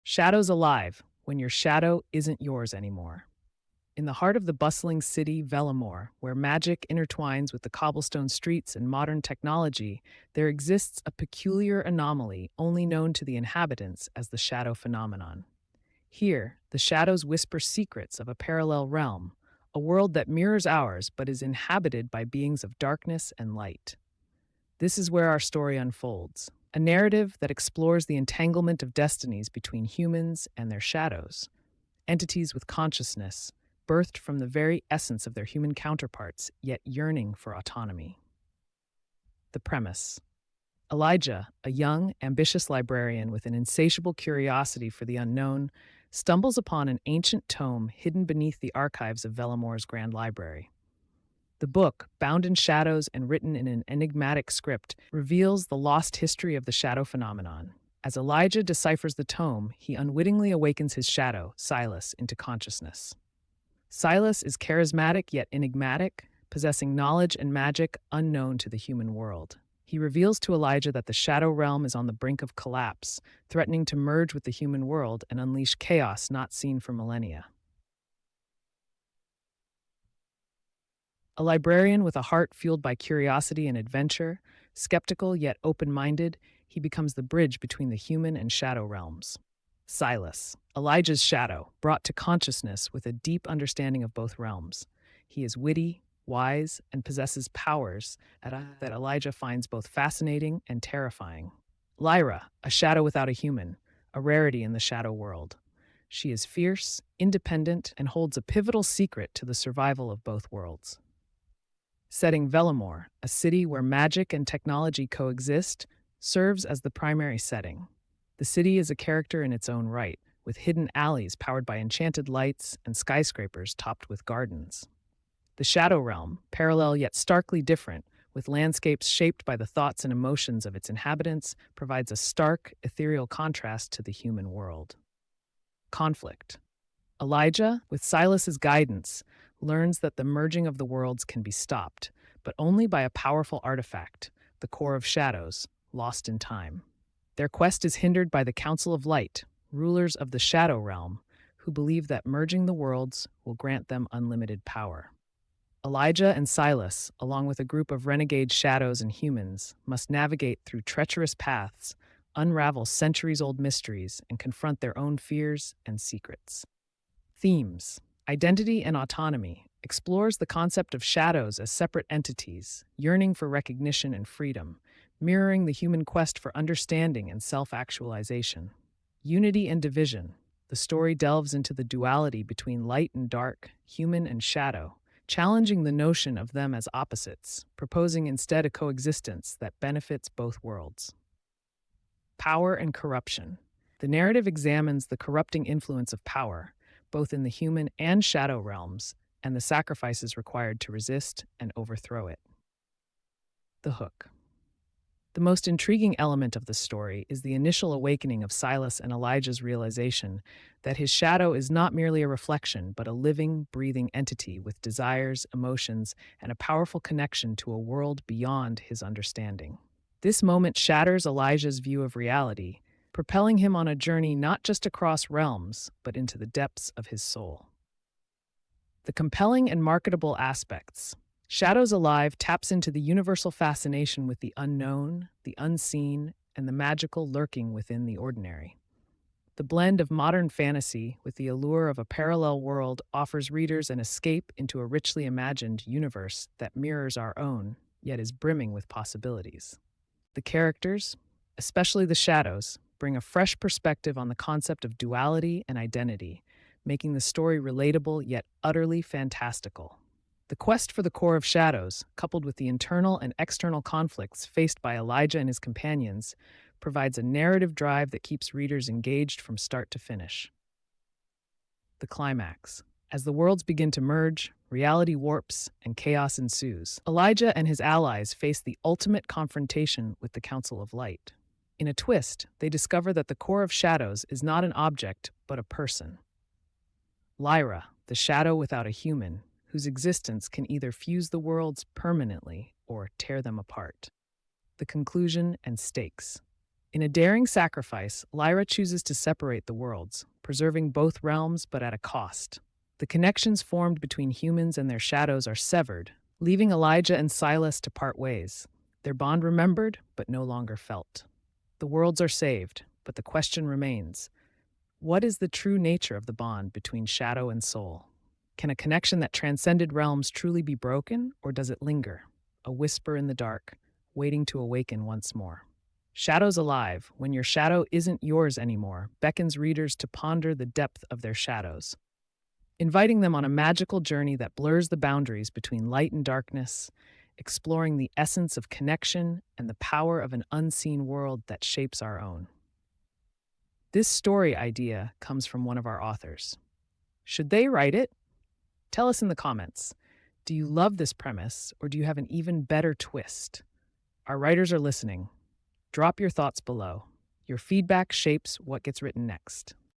Shadows alive when your shadow isn't yours anymore. In the heart of the bustling city, Vellamore, where magic intertwines with the cobblestone streets and modern technology, there exists a peculiar anomaly only known to the inhabitants as the shadow phenomenon. Here, the shadows whisper secrets of a parallel realm, a world that mirrors ours but is inhabited by beings of darkness and light. This is where our story unfolds, a narrative that explores the entanglement of destinies between humans and their shadows, entities with consciousness, birthed from the very essence of their human counterparts, yet yearning for autonomy. The premise: Elijah, a young, ambitious librarian with an insatiable curiosity for the unknown, stumbles upon an ancient tome hidden beneath the archives of Vellamore's Grand Library. The book, bound in shadows and written in an enigmatic script, reveals the lost history of the shadow phenomenon. As Elijah deciphers the tome, he unwittingly awakens his shadow, Silas, into consciousness. Silas is charismatic yet enigmatic, possessing knowledge and magic unknown to the human world. He reveals to Elijah that the shadow realm is on the brink of collapse, threatening to merge with the human world and unleash chaos not seen for millennia. A librarian with a heart fueled by curiosity and adventure, skeptical yet open minded, he becomes the bridge between the human and shadow realms. Silas, Elijah's shadow, brought to consciousness with a deep understanding of both realms. He is witty, wise, and possesses powers that Elijah finds both fascinating and terrifying. Lyra, a shadow without a human, a rarity in the shadow world. She is fierce, independent, and holds a pivotal secret to the survival of both worlds. Setting: Vellamore, a city where magic and technology coexist, serves as the primary setting. The city is a character in its own right, with hidden alleys powered by enchanted lights and skyscrapers topped with gardens. The Shadow Realm, parallel yet starkly different, with landscapes shaped by the thoughts and emotions of its inhabitants, provides a stark, ethereal contrast to the human world. Conflict. Elijah, with Silas's guidance, learns that the merging of the worlds can be stopped, but only by a powerful artifact, the Core of Shadows, lost in time. Their quest is hindered by the Council of Light, rulers of the Shadow Realm, who believe that merging the worlds will grant them unlimited power. Elijah and Silas, along with a group of renegade shadows and humans, must navigate through treacherous paths, unravel centuries-old mysteries, and confront their own fears and secrets. Themes: Identity and autonomy explores the concept of shadows as separate entities, yearning for recognition and freedom, mirroring the human quest for understanding and self-actualization. Unity and division. The story delves into the duality between light and dark, human and shadow, challenging the notion of them as opposites, proposing instead a coexistence that benefits both worlds. Power and corruption. The narrative examines the corrupting influence of power, both in the human and shadow realms, and the sacrifices required to resist and overthrow it. The hook. The most intriguing element of the story is the initial awakening of Silas and Elijah's realization that his shadow is not merely a reflection, but a living, breathing entity with desires, emotions, and a powerful connection to a world beyond his understanding. This moment shatters Elijah's view of reality, propelling him on a journey not just across realms, but into the depths of his soul. The compelling and marketable aspects. Shadows Alive taps into the universal fascination with the unknown, the unseen, and the magical lurking within the ordinary. The blend of modern fantasy with the allure of a parallel world offers readers an escape into a richly imagined universe that mirrors our own, yet is brimming with possibilities. The characters, especially the shadows, bring a fresh perspective on the concept of duality and identity, making the story relatable yet utterly fantastical. The quest for the Core of Shadows, coupled with the internal and external conflicts faced by Elijah and his companions, provides a narrative drive that keeps readers engaged from start to finish. The climax. As the worlds begin to merge, reality warps, and chaos ensues. Elijah and his allies face the ultimate confrontation with the Council of Light. In a twist, they discover that the Core of Shadows is not an object, but a person. Lyra, the shadow without a human, whose existence can either fuse the worlds permanently or tear them apart. The conclusion and stakes. In a daring sacrifice, Lyra chooses to separate the worlds, preserving both realms but at a cost. The connections formed between humans and their shadows are severed, leaving Elijah and Silas to part ways, their bond remembered but no longer felt. The worlds are saved, but the question remains: what is the true nature of the bond between shadow and soul? Can a connection that transcended realms truly be broken, or does it linger, a whisper in the dark, waiting to awaken once more? Shadows Alive, When Your Shadow Isn't Yours Anymore, beckons readers to ponder the depth of their shadows, inviting them on a magical journey that blurs the boundaries between light and darkness, exploring the essence of connection and the power of an unseen world that shapes our own. This story idea comes from one of our authors. Should they write it? Tell us in the comments. Do you love this premise, or do you have an even better twist? Our writers are listening. Drop your thoughts below. Your feedback shapes what gets written next.